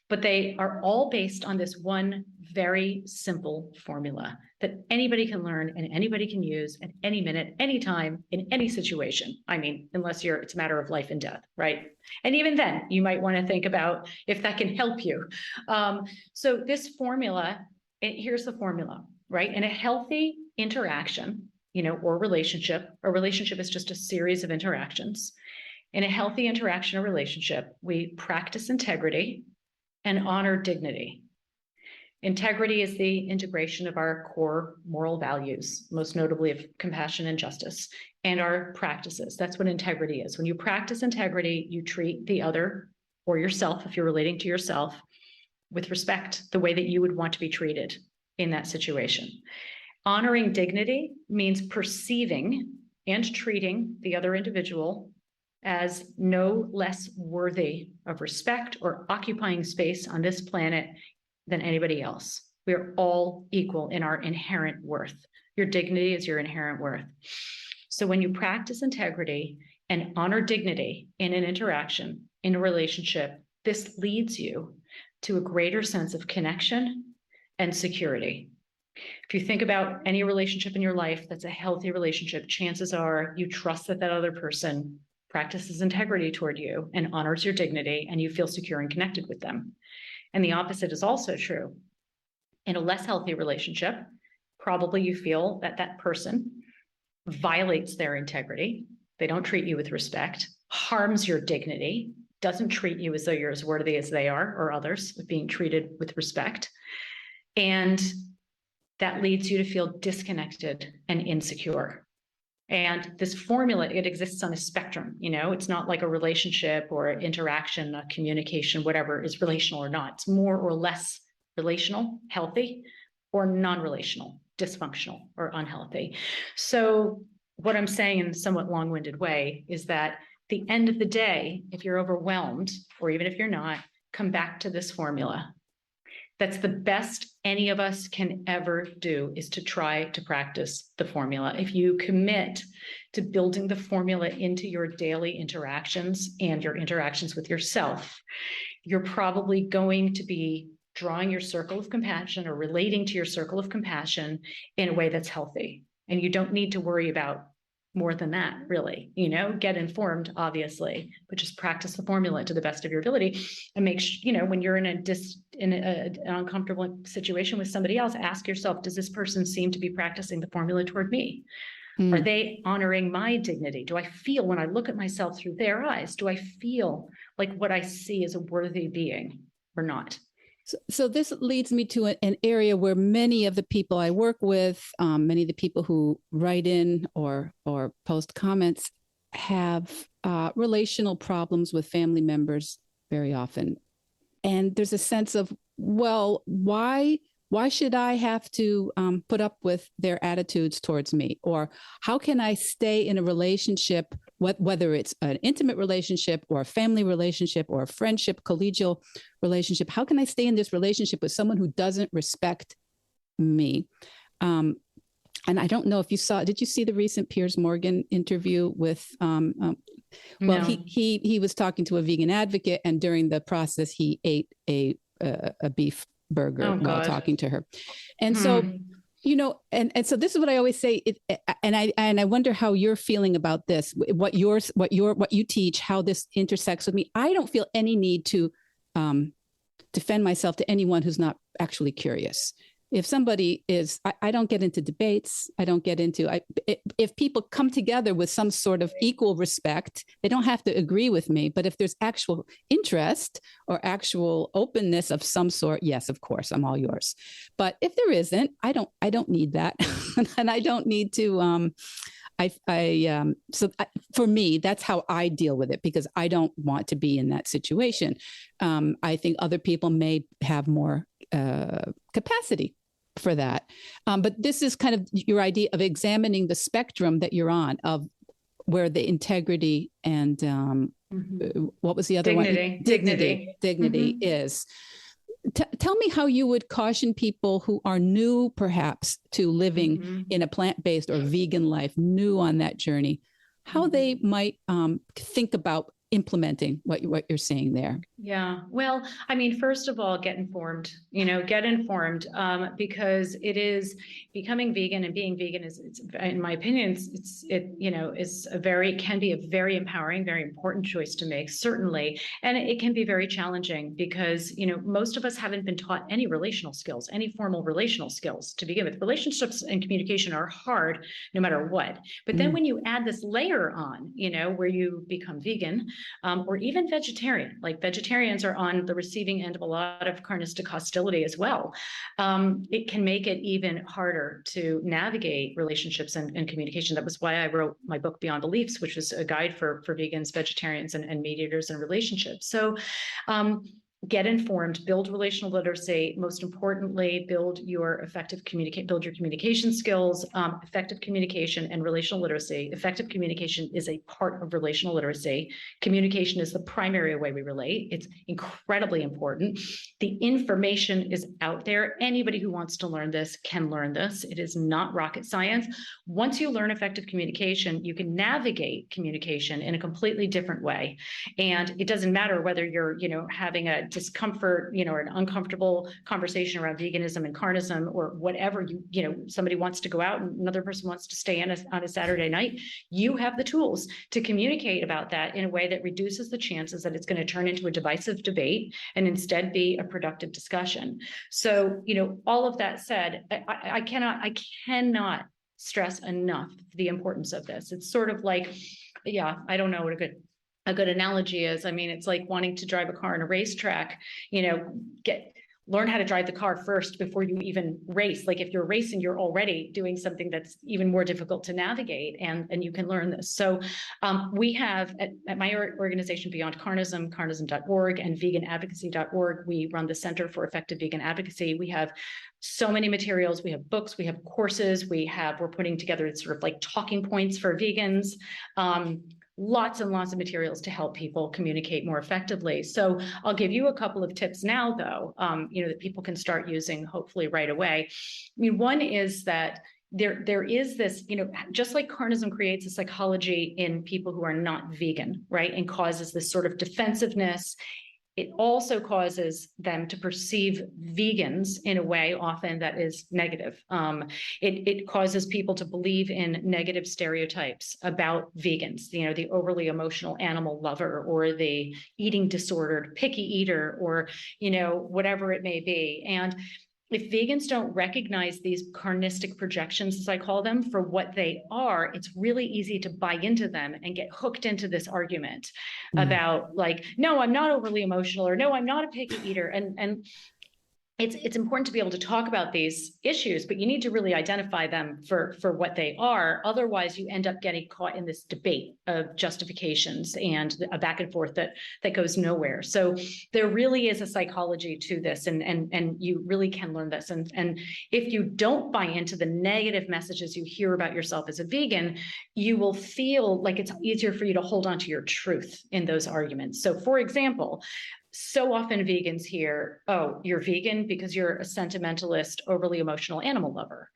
but they are all based on this one very simple formula that anybody can learn and anybody can use at any minute, any time, in any situation. I mean, unless it's a matter of life and death, right? And even then, you might want to think about if that can help you. So this formula, here's the formula, right? In a healthy interaction, or relationship, a relationship is just a series of interactions. In a healthy interaction or relationship, we practice integrity and honor dignity. Integrity is the integration of our core moral values, most notably of compassion and justice, and our practices. That's what integrity is. When you practice integrity, you treat the other or yourself, if you're relating to yourself, with respect, the way that you would want to be treated in that situation. Honoring dignity means perceiving and treating the other individual as no less worthy of respect or occupying space on this planet than anybody else. We are all equal in our inherent worth. Your dignity is your inherent worth. So when you practice integrity and honor dignity in an interaction, in a relationship, this leads you to a greater sense of connection and security. If you think about any relationship in your life that's a healthy relationship, chances are you trust that that other person practices integrity toward you and honors your dignity, and you feel secure and connected with them. And the opposite is also true. In a less healthy relationship, probably you feel that that person violates their integrity. They don't treat you with respect, harms your dignity, doesn't treat you as though you're as worthy as they are or others, with being treated with respect. And that leads you to feel disconnected and insecure. And this formula, it exists on a spectrum, it's not like a relationship or interaction, a communication, whatever is relational or not. It's more or less relational, healthy, or non-relational, dysfunctional or unhealthy. So what I'm saying in a somewhat long-winded way is that at the end of the day, if you're overwhelmed, or even if you're not, come back to this formula. That's the best any of us can ever do, is to try to practice the formula. If you commit to building the formula into your daily interactions and your interactions with yourself, you're probably going to be drawing your circle of compassion or relating to your circle of compassion in a way that's healthy. And you don't need to worry about more than that, really. Get informed, obviously, but just practice the formula to the best of your ability, and make sure, when you're in an uncomfortable situation with somebody else, ask yourself, does this person seem to be practicing the formula toward me? Are they honoring my dignity? Do I feel, when I look at myself through their eyes, do I feel like what I see is a worthy being or not? So this leads me to an area where many of the people I work with, many of the people who write in or post comments, have relational problems with family members very often. And there's a sense of, well, why should I have to put up with their attitudes towards me? Or how can I stay in a relationship, whether it's an intimate relationship or a family relationship or a friendship, collegial relationship? How can I stay in this relationship with someone who doesn't respect me? And I don't know if you did you see the recent Piers Morgan interview with, well, No. he was talking to a vegan advocate, and during the process, he ate a beef burger while talking to her. And so And so this is what I always say, and I wonder how you're feeling about this, what you teach, how this intersects with me. I don't feel any need to defend myself to anyone who's not actually curious. If somebody is, I don't get into debates. I don't get into, if people come together with some sort of equal respect, they don't have to agree with me. But if there's actual interest or actual openness of some sort, yes, of course, I'm all yours. But if there isn't, I don't need that. And I don't need to, for me, that's how I deal with it, because I don't want to be in that situation. I think other people may have more capacity for that. But this is kind of your idea of examining the spectrum that you're on, of where the integrity and what was the other one? Dignity mm-hmm. is. Tell me how you would caution people who are new, perhaps, to living mm-hmm. in a plant-based or vegan life, new on that journey, how mm-hmm. they might think about implementing what you're saying there. Yeah. Well, I mean, first of all, get informed, because it is becoming vegan, and being vegan is, in my opinion, can be a very empowering, very important choice to make, certainly. And it can be very challenging because, most of us haven't been taught any relational skills, any formal relational skills to begin with. Relationships and communication are hard no matter what. But then when you add this layer on, where you become vegan, or even vegetarian, like vegetarians are on the receiving end of a lot of carnistic hostility as well. It can make it even harder to navigate relationships and communication. That was why I wrote my book, Beyond Beliefs, which was a guide for vegans, vegetarians, and mediators in relationships. So get informed, build relational literacy. Most importantly, build your communication skills. Effective communication and relational literacy. Effective communication is a part of relational literacy. Communication is the primary way we relate. It's incredibly important. The information is out there. Anybody who wants to learn this can learn this. It is not rocket science. Once you learn effective communication, you can navigate communication in a completely different way. And it doesn't matter whether you're, having a discomfort, or an uncomfortable conversation around veganism and carnism, or whatever, somebody wants to go out and another person wants to stay in on a Saturday night. You have the tools to communicate about that in a way that reduces the chances that it's going to turn into a divisive debate and instead be a productive discussion. So, all of that said, I cannot stress enough the importance of this. It's sort of like, I don't know what a good analogy is. I mean, it's like wanting to drive a car on a racetrack, learn how to drive the car first before you even race. Like if you're racing, you're already doing something that's even more difficult to navigate, and you can learn this. So we have at my organization, Beyond Carnism, carnism.org, and veganadvocacy.org, we run the Center for Effective Vegan Advocacy. We have so many materials. We have books, we have courses, we're putting together sort of like talking points for vegans. Lots and lots of materials to help people communicate more effectively. So I'll give you a couple of tips now, though, that people can start using hopefully right away. I mean, one is that there is this, just like carnism creates a psychology in people who are not vegan, right, and causes this sort of defensiveness. It also causes them to perceive vegans in a way often that is negative. It causes people to believe in negative stereotypes about vegans, the overly emotional animal lover, or the eating disordered picky eater, or, whatever it may be. And if vegans don't recognize these carnistic projections, as I call them, for what they are, it's really easy to buy into them and get hooked into this argument about like, no, I'm not overly emotional, or no, I'm not a picky eater. And it's important to be able to talk about these issues, but you need to really identify them for what they are. Otherwise, you end up getting caught in this debate of justifications and a back and forth that goes nowhere. So there really is a psychology to this, and you really can learn this. And if you don't buy into the negative messages you hear about yourself as a vegan, you will feel like it's easier for you to hold on to your truth in those arguments. So, for example, so often vegans hear, oh, you're vegan because you're a sentimentalist, overly emotional animal lover.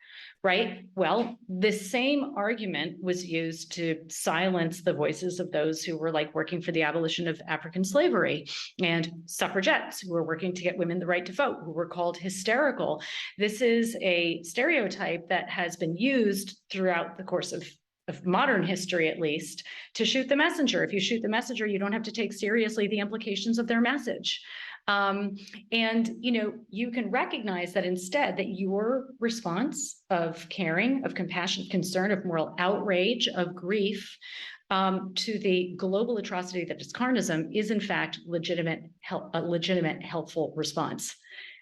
right? Well, this same argument was used to silence the voices of those who were like working for the abolition of African slavery, and suffragettes who were working to get women the right to vote, who were called hysterical. This is a stereotype that has been used throughout the course of modern history, at least, to shoot the messenger. If you shoot the messenger, you don't have to take seriously the implications of their message. And you can recognize that instead, that your response of caring, of compassion, of concern, of moral outrage, of grief to the global atrocity that is carnism is in fact a legitimate, helpful response.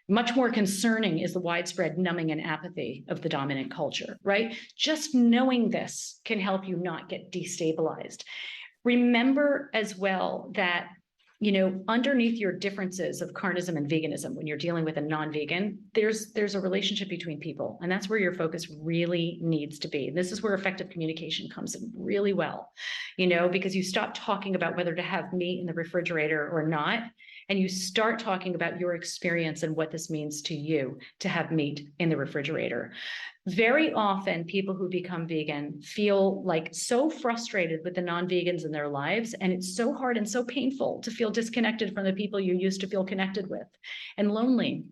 Much more concerning is the widespread numbing and apathy of the dominant culture, right? Just knowing this can help you not get destabilized. Remember as well that, underneath your differences of carnism and veganism, when you're dealing with a non-vegan, there's a relationship between people, and that's where your focus really needs to be. This is where effective communication comes in really well, because you stop talking about whether to have meat in the refrigerator or not, and you start talking about your experience and what this means to you to have meat in the refrigerator. Very often, people who become vegan feel like so frustrated with the non-vegans in their lives, and it's so hard and so painful to feel disconnected from the people you used to feel connected with, and lonely,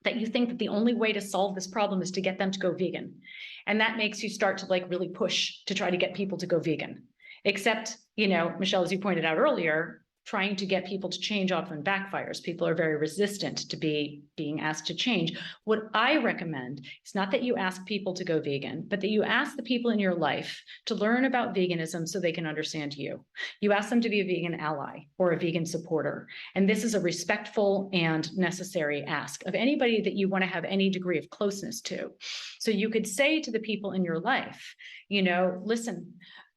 that you think that the only way to solve this problem is to get them to go vegan. And that makes you start to really push to try to get people to go vegan. Except, Michelle, as you pointed out earlier, trying to get people to change often backfires. People are very resistant to being asked to change. What I recommend is not that you ask people to go vegan, but that you ask the people in your life to learn about veganism so they can understand you. You ask them to be a vegan ally or a vegan supporter. And this is a respectful and necessary ask of anybody that you want to have any degree of closeness to. So you could say to the people in your life, listen,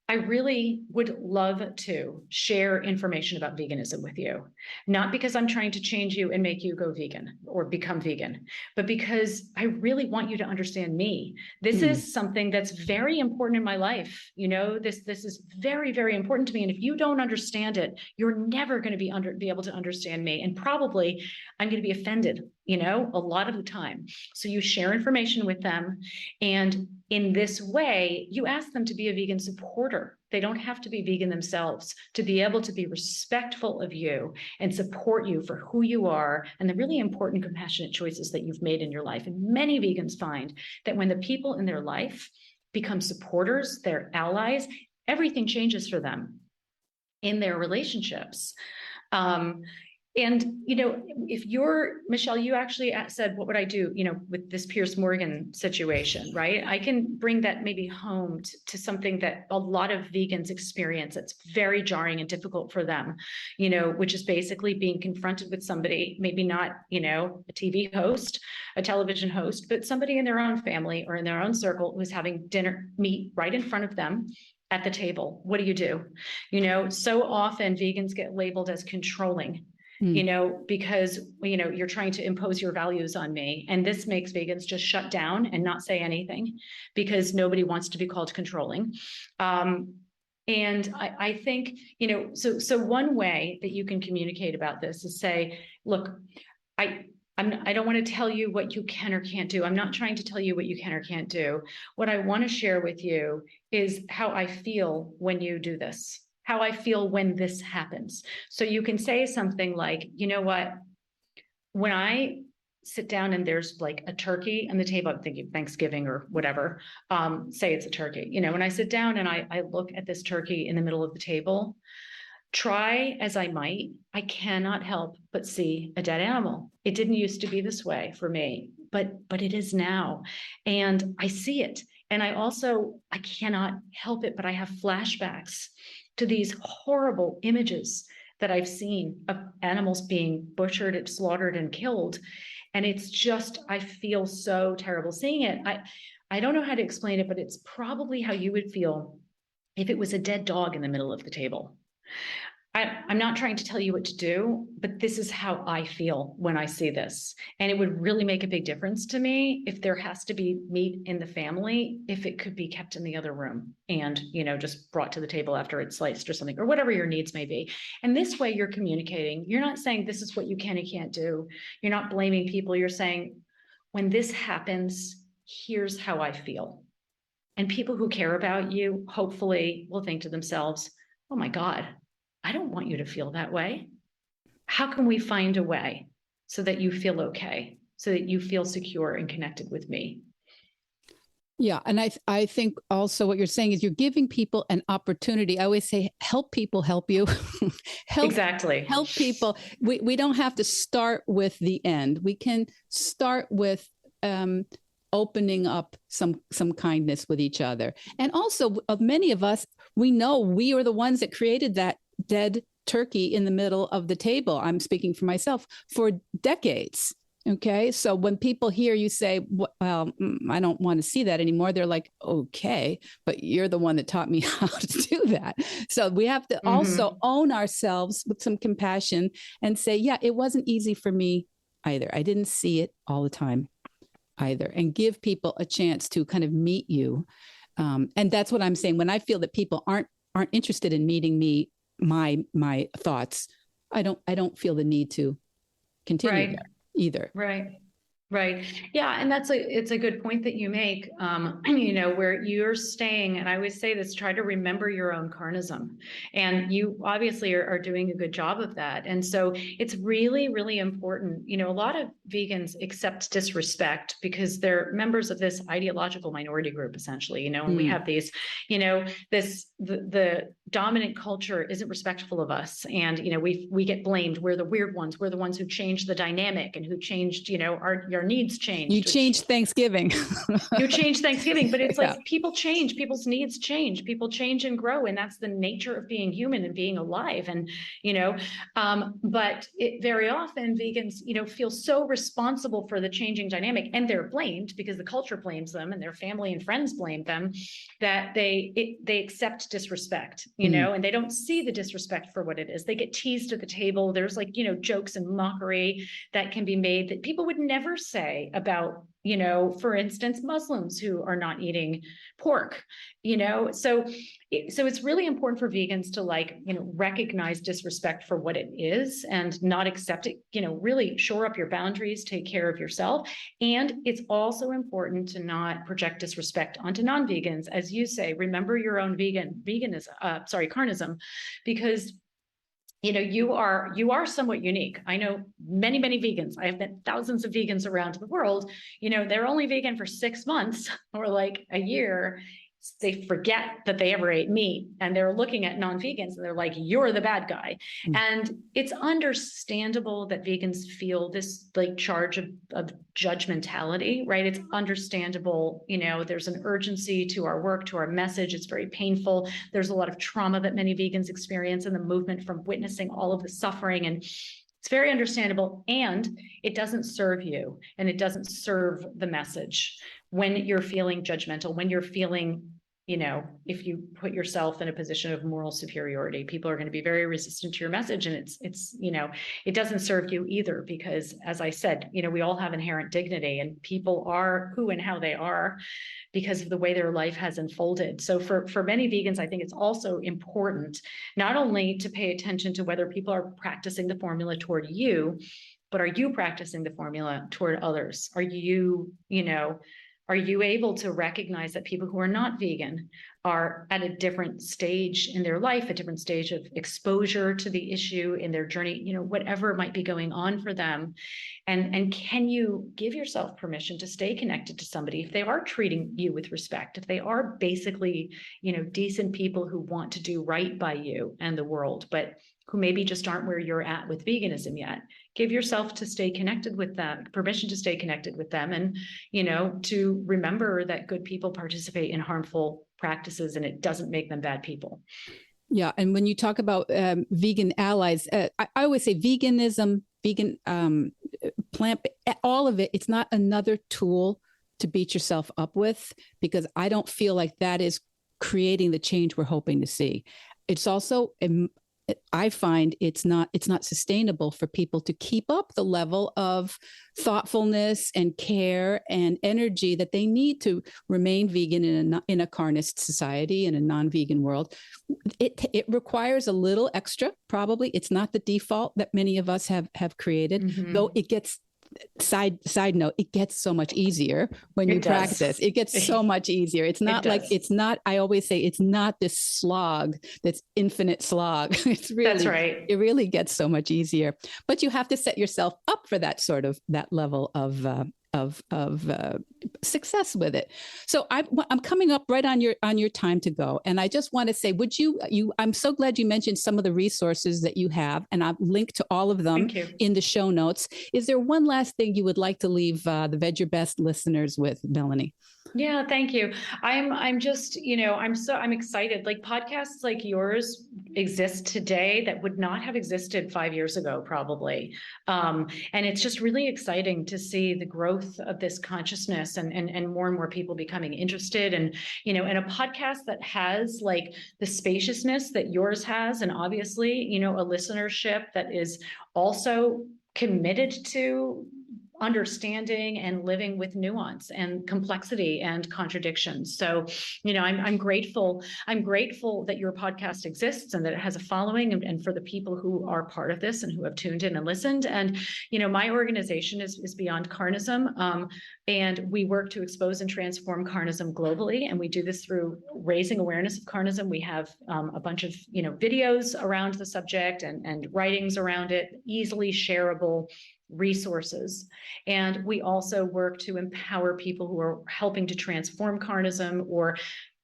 I really would love to share information about veganism with you, not because I'm trying to change you and make you go vegan or become vegan, but because I really want you to understand me. This is something that's very important in my life. This is very, very important to me. And if you don't understand it, you're never going to be able to understand me. And probably I'm going to be offended, a lot of the time. So you share information with them. And in this way, you ask them to be a vegan supporter. They don't have to be vegan themselves to be able to be respectful of you and support you for who you are and the really important, compassionate choices that you've made in your life. And many vegans find that when the people in their life become supporters, they're allies, everything changes for them in their relationships. And, if you're, Michelle, you actually said, what would I do, with this Piers Morgan situation, right? I can bring that maybe home to something that a lot of vegans experience that's very jarring and difficult for them, which is basically being confronted with somebody, maybe not, a TV host, a television host, but somebody in their own family or in their own circle who's having meat right in front of them at the table. What do? So often vegans get labeled as controlling, because, you're trying to impose your values on me. And this makes vegans just shut down and not say anything because nobody wants to be called controlling. And I think, so one way that you can communicate about this is say, look, I don't want to tell you what you can or can't do. I'm not trying to tell you what you can or can't do. What I want to share with you is how I feel when you do this, how I feel when this happens. So you can say something like, what, when I sit down and there's a turkey on the table, I'm thinking Thanksgiving or whatever, say it's a turkey, when I sit down and I look at this turkey in the middle of the table, try as I might, I cannot help but see a dead animal. It didn't used to be this way for me, but it is now. And I see it. And I cannot help it, but I have flashbacks to these horrible images that I've seen of animals being butchered, slaughtered, and killed. And it's just, I feel so terrible seeing it. I don't know how to explain it, but it's probably how you would feel if it was a dead dog in the middle of the table. I'm not trying to tell you what to do, but this is how I feel when I see this. And it would really make a big difference to me if there has to be meat in the family, if it could be kept in the other room and, just brought to the table after it's sliced or something, or whatever your needs may be. And this way you're communicating. You're not saying this is what you can and can't do. You're not blaming people. You're saying, when this happens, here's how I feel. And people who care about you, hopefully, will think to themselves, oh my God, I don't want you to feel that way. How can we find a way so that you feel okay, so that you feel secure and connected with me? Yeah. And I think also what you're saying is you're giving people an opportunity. I always say, help people help you. Exactly. Help people. We don't have to start with the end. We can start with opening up some kindness with each other. And also, of many of us, we know we are the ones that created that dead turkey in the middle of the table. I'm speaking for myself, for decades. Okay. So when people hear you say, well, I don't want to see that anymore, they're like, okay, but you're the one that taught me how to do that. So we have to also own ourselves with some compassion and say, yeah, it wasn't easy for me either. I didn't see it all the time either, and give people a chance to kind of meet you. And that's what I'm saying. When I feel that people aren't interested in meeting me, my thoughts, I don't feel the need to continue there either. Right. Yeah. And it's a good point that you make, where you're staying, and I always say this, try to remember your own carnism. And you obviously are doing a good job of that. And so it's really, really important. A lot of vegans accept disrespect because they're members of this ideological minority group, essentially, and we have these, the dominant culture isn't respectful of us. And, we get blamed. We're the weird ones. We're the ones who changed the dynamic and who changed, our needs changed. You changed Thanksgiving. You change Thanksgiving, but it's like people change, people's needs change, people change and grow. And that's the nature of being human and being alive. And, but very often vegans, feel so responsible for the changing dynamic, and they're blamed because the culture blames them and their family and friends blame them, that they accept disrespect, and they don't see the disrespect for what it is. They get teased at the table. There's jokes and mockery that can be made that people would never say about, for instance, Muslims who are not eating pork, so it's really important for vegans to recognize disrespect for what it is and not accept it, really shore up your boundaries, take care of yourself. And it's also important to not project disrespect onto non-vegans. As you say, remember your own carnism, because you are somewhat unique. I know many, many vegans. I have met thousands of vegans around the world. They're only vegan for 6 months or like a year. They forget that they ever ate meat, and they're looking at non-vegans and they're like, you're the bad guy. And it's understandable that vegans feel this charge of judgmentality, right? It's understandable. There's an urgency to our work, to our message. It's very painful. There's a lot of trauma that many vegans experience in the movement from witnessing all of the suffering, and it's very understandable. And it doesn't serve you, and it doesn't serve the message when you're feeling judgmental, when you're feeling, if you put yourself in a position of moral superiority, people are going to be very resistant to your message. And it's it doesn't serve you either, because as I said, we all have inherent dignity, and people are who and how they are because of the way their life has unfolded. So for many vegans, I think it's also important not only to pay attention to whether people are practicing the formula toward you, but are you practicing the formula toward others? Are you able to recognize that people who are not vegan are at a different stage in their life, a different stage of exposure to the issue in their journey, whatever might be going on for them? And can you give yourself permission to stay connected to somebody if they are treating you with respect, if they are basically, decent people who want to do right by you and the world, but who maybe just aren't where you're at with veganism yet? Give yourself to stay connected with them, permission to stay connected with them, and, to remember that good people participate in harmful practices, and it doesn't make them bad people. Yeah. And when you talk about vegan allies, I always say veganism, vegan, plant, all of it, it's not another tool to beat yourself up with, because I don't feel like that is creating the change we're hoping to see. It's also, I find it's not sustainable for people to keep up the level of thoughtfulness and care and energy that they need to remain vegan in a carnist society, in a non-vegan world. It requires a little extra, probably. It's not the default that many of us have created, though it gets side note, it gets so much easier when you practice. It gets so much easier. It's not I always say it's not this slog, that's infinite slog. It's really, that's right. It really gets so much easier, but you have to set yourself up for that level of success with it. So I'm coming up right on your time to go. And I just want to say, I'm so glad you mentioned some of the resources that you have, and I've linked to all of them in the show notes. Is there one last thing you would like to leave the Veg Your Best listeners with, Melanie? Yeah, thank you. I'm just, I'm excited. Like podcasts like yours exist today that would not have existed 5 years ago, probably. And it's just really exciting to see the growth of this consciousness and more people becoming interested. And, in a podcast that has like the spaciousness that yours has, and obviously, a listenership that is also committed to understanding and living with nuance and complexity and contradictions. So, I'm grateful. I'm grateful that your podcast exists and that it has a following, and for the people who are part of this and who have tuned in and listened. And, my organization is Beyond Carnism. And we work to expose and transform carnism globally. And we do this through raising awareness of carnism. We have a bunch of, videos around the subject and writings around it, easily shareable resources. And we also work to empower people who are helping to transform carnism or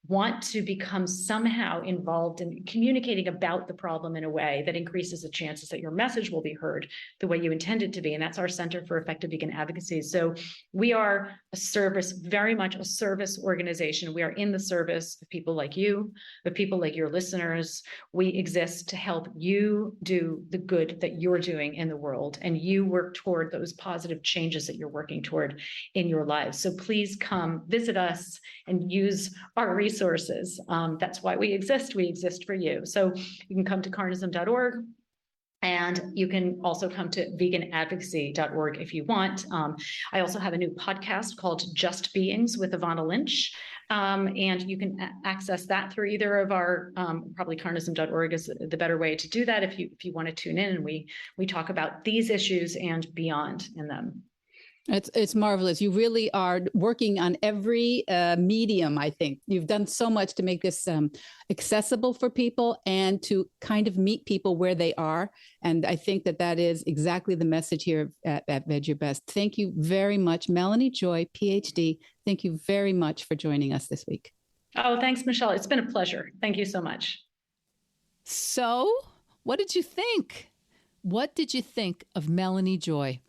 want to become somehow involved in communicating about the problem in a way that increases the chances that your message will be heard the way you intend it to be. And that's our Center for Effective Vegan Advocacy. So we are very much a service organization. We are in the service of people like you, of people like your listeners. We exist to help you do the good that you're doing in the world, and you work toward those positive changes that you're working toward in your lives. So please come visit us and use our resources. That's why we exist. We exist for you. So you can come to carnism.org. And you can also come to veganadvocacy.org if you want. I also have a new podcast called Just Beings with Ivana Lynch. And you can access that through either of our, probably carnism.org is the better way to do that if you want to tune in, and we talk about these issues and beyond in them. It's marvelous. You really are working on every medium, I think. You've done so much to make this accessible for people and to kind of meet people where they are. And I think that is exactly the message here at Veg Your Best. Thank you very much, Melanie Joy, PhD. Thank you very much for joining us this week. Oh, thanks, Michelle. It's been a pleasure. Thank you so much. So, what did you think? What did you think of Melanie Joy?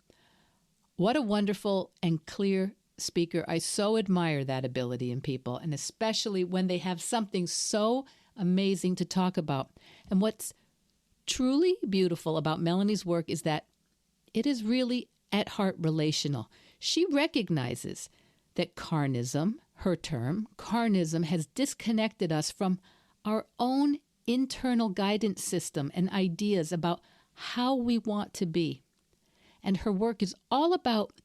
What a wonderful and clear speaker. I so admire that ability in people, and especially when they have something so amazing to talk about. And what's truly beautiful about Melanie's work is that it is really at heart relational. She recognizes that carnism, her term, carnism, has disconnected us from our own internal guidance system and ideas about how we want to be. And her work is all about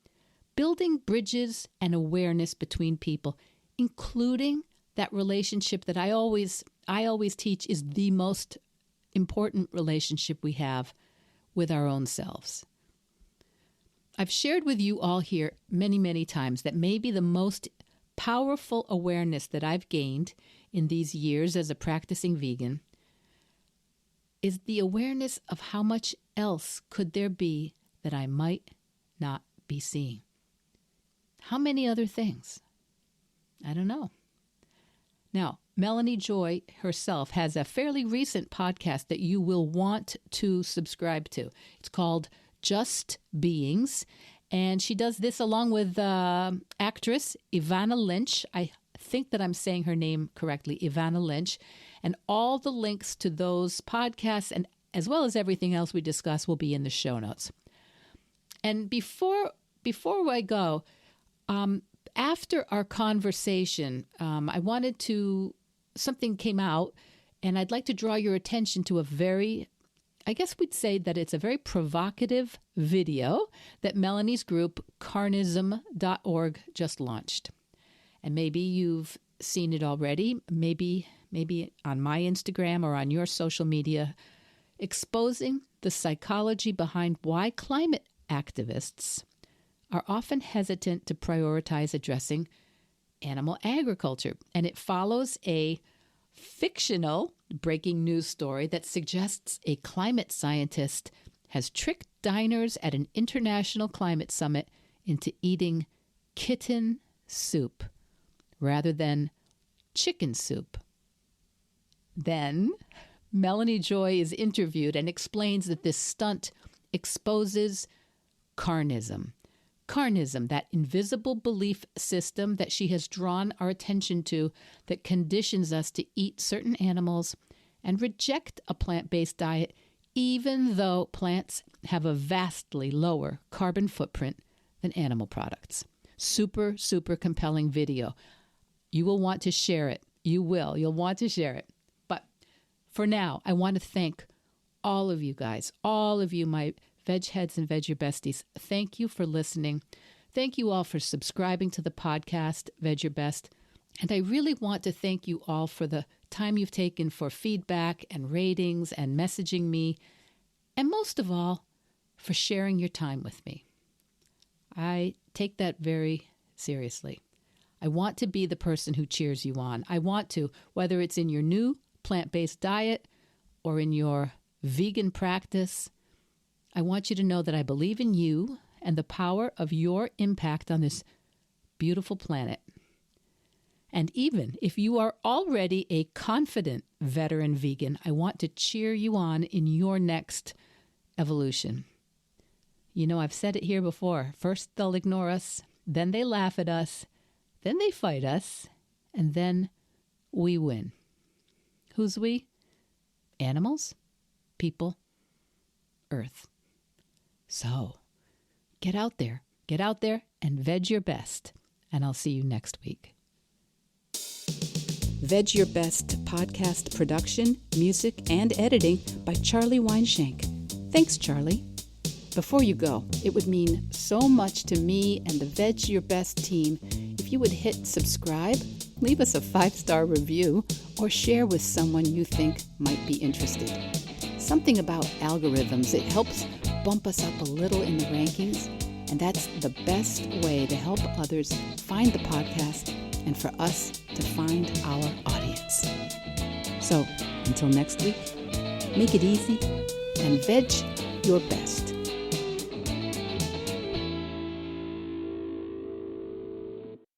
building bridges and awareness between people, including that relationship that I always teach is the most important relationship we have with our own selves. I've shared with you all here many, many times that maybe the most powerful awareness that I've gained in these years as a practicing vegan is the awareness of how much else could there be that I might not be seeing. How many other things? I don't know. Now, Melanie Joy herself has a fairly recent podcast that you will want to subscribe to. It's called Just Beings, and she does this along with actress Ivana Lynch. I think that I'm saying her name correctly, Ivana Lynch. And all the links to those podcasts, and as well as everything else we discuss, will be in the show notes. And before I go, after our conversation, I wanted to, something came out, and I'd like to draw your attention to I guess we'd say that it's a very provocative video that Melanie's group, carnism.org, just launched. And maybe you've seen it already, maybe on my Instagram or on your social media, exposing the psychology behind why climate activists are often hesitant to prioritize addressing animal agriculture. And it follows a fictional breaking news story that suggests a climate scientist has tricked diners at an international climate summit into eating kitten soup rather than chicken soup. Then Melanie Joy is interviewed and explains that this stunt exposes carnism. Carnism, that invisible belief system that she has drawn our attention to that conditions us to eat certain animals and reject a plant-based diet, even though plants have a vastly lower carbon footprint than animal products. Super, super compelling video. You will want to share it. You will. You'll want to share it. But for now, I want to thank all of you guys, all of you, my veg heads and veg your besties. Thank you for listening. Thank you all for subscribing to the podcast, Veg Your Best. And I really want to thank you all for the time you've taken for feedback and ratings and messaging me. And most of all, for sharing your time with me. I take that very seriously. I want to be the person who cheers you on. I want to, whether it's in your new plant-based diet or in your vegan practice, I want you to know that I believe in you and the power of your impact on this beautiful planet. And even if you are already a confident veteran vegan, I want to cheer you on in your next evolution. You know, I've said it here before. First, they'll ignore us. Then they laugh at us. Then they fight us. And then we win. Who's we? Animals, people, Earth. So get out there and veg your best. And I'll see you next week. Veg Your Best podcast production, music, and editing by Charlie Weinshank. Thanks, Charlie. Before you go, it would mean so much to me and the Veg Your Best team if you would hit subscribe, leave us a 5-star review, or share with someone you think might be interested. Something about algorithms, it helps bump us up a little in the rankings, and that's the best way to help others find the podcast and for us to find our audience. So, until next week, make it easy and veg your best.